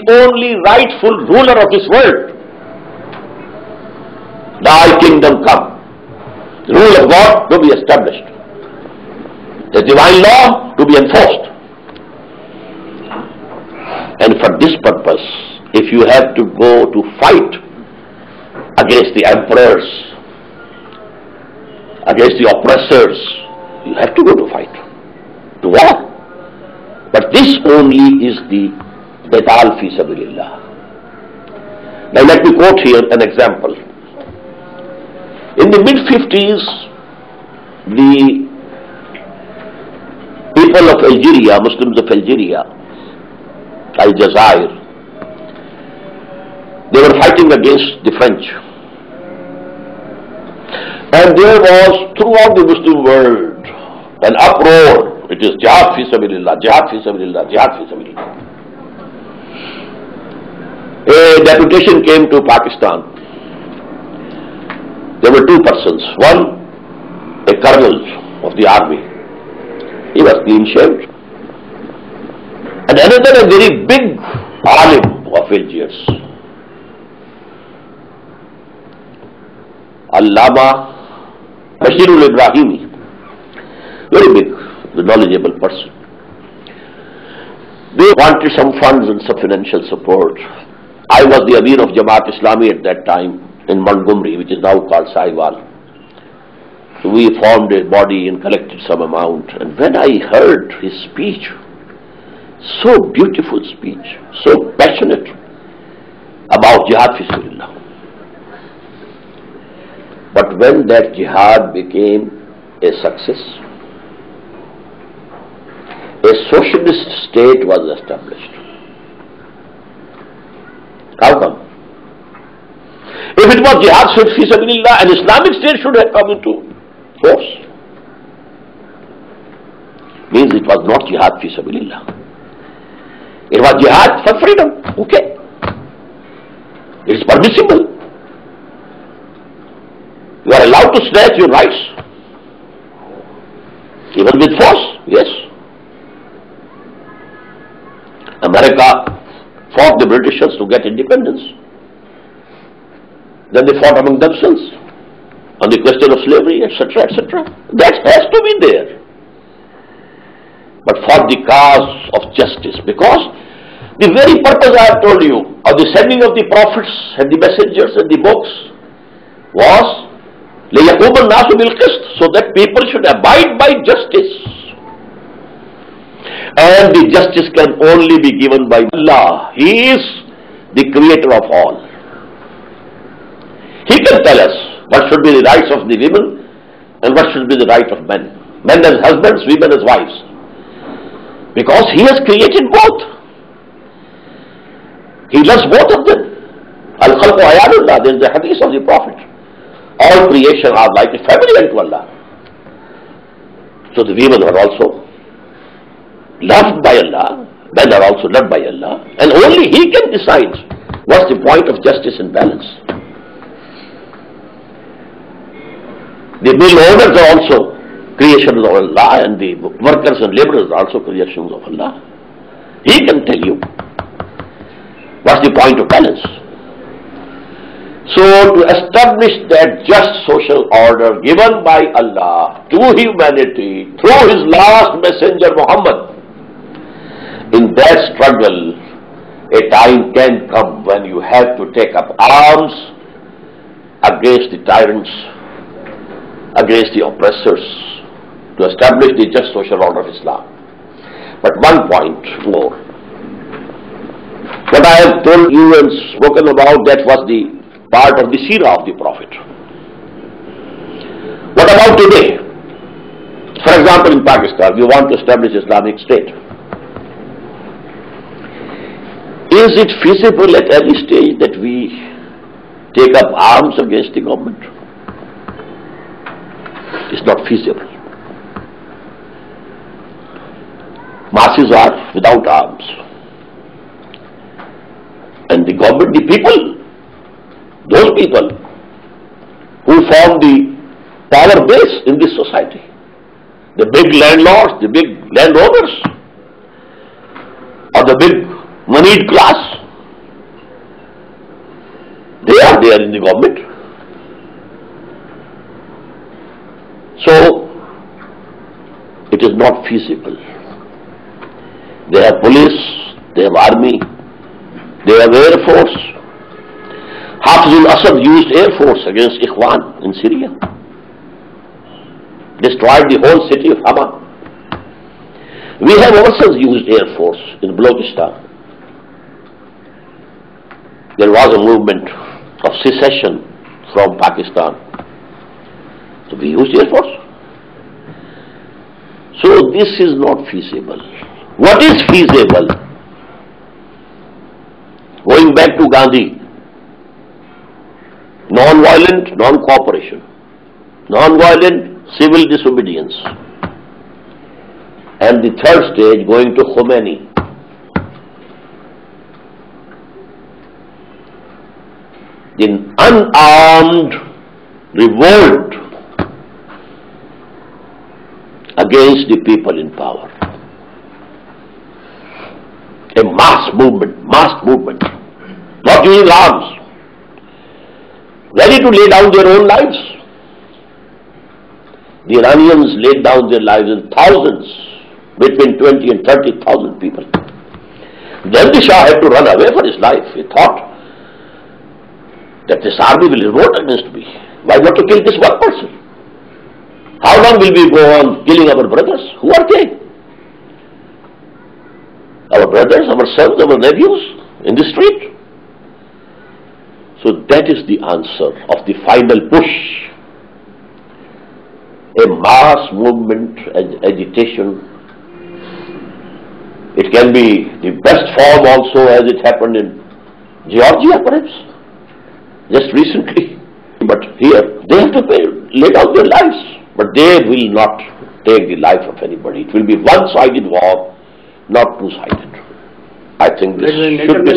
only rightful ruler of this world. Thy kingdom come. The rule of God to be established. The divine law to be enforced. And for this purpose, if you have to go to fight against the emperors, against the oppressors, you have to go to fight, to war. But this only is the qital fi sabilillah. Now let me quote here an example. In the mid-50s, the people of Algeria, Muslims of Algeria, Aljazair, they were fighting against the French. And there was throughout the Muslim world an uproar. It is jihad fi sabilillah, jihad fi sabilillah, jihad fi sabilillah. A deputation came to Pakistan. There were two persons. One, a colonel of the army. He was clean shaved. And another, a very big alim of Algiers. Allama Bashirul Ibrahimi. Very big, the knowledgeable person. They wanted some funds and some financial support. I was the Amir of Jamaat Islami at that time in Montgomery, which is now called Saiwal. So we formed a body and collected some amount. And when I heard his speech, so beautiful speech, so passionate about jihad fi sabilillah. But when that jihad became a success, a socialist state was established. How come? If it was jihad fi sabilillah, an Islamic state should have come into force. Means it was not jihad fi sabilillah. It was jihad for freedom. Okay. It is permissible. You are allowed to snatch your rights. Even with force, yes. America fought the Britishers to get independence. Then they fought among themselves on the question of slavery, etc., etc. That has to be there. But for the cause of justice, because the very purpose I have told you of the sending of the prophets and the messengers and the books was لِيَقُومَ النَّاسُ بِالْقِسْطِ, so that people should abide by justice. And the justice can only be given by Allah. He is the creator of all. He can tell us what should be the rights of the women and what should be the right of men. Men as husbands, women as wives. Because He has created both. He loves both of them. Al-Khalqu Ayalullah, there is the hadith of the Prophet. All creation are like a family unto Allah. So the women are also loved by Allah, men are also loved by Allah, and only He can decide what's the point of justice and balance. The mill owners are also creations of Allah, and the workers and laborers are also creations of Allah. He can tell you what's the point of balance. So to establish that just social order given by Allah to humanity through His last messenger Muhammad, in that struggle, a time can come when you have to take up arms against the tyrants, against the oppressors, to establish the just social order of Islam. But one point more. What I have told you and spoken about, that was the part of the seerah of the Prophet. What about today? For example, in Pakistan, we want to establish Islamic State. Is it feasible at any stage that we take up arms against the government? It's not feasible. Masses are without arms. And the government, the people, those people who form the power base in this society, the big landlords, the big landowners, or the big moneyed class, they are in the government. So, it is not feasible. They have police, they have army, they have air force. Hafiz al-Assad used air force against Ikhwan in Syria. Destroyed the whole city of Hama. We have ourselves used air force in Balochistan. There was a movement of secession from Pakistan. So we used air force. So this is not feasible. What is feasible? Going back to Gandhi, non-violent, non-cooperation, non-violent, civil disobedience, and the third stage going to Khomeini. In unarmed revolt against the people in power. A mass movement, not using arms, ready to lay down their own lives. The Iranians laid down their lives in thousands, between 20 and 30,000 people. Then the Shah had to run away for his life. He thought that this army will revolt against me. Why not to kill this one person? How long will we go on killing our brothers? Who are they? Our brothers, our sons, our nephews in the street? So that is the answer of the final push. A mass movement and agitation. It can be the best form also as it happened in Georgia perhaps, just recently. But here, they have to lay down their lives. But they will not take the life of anybody. It will be one-sided war, not two-sided. I think this should be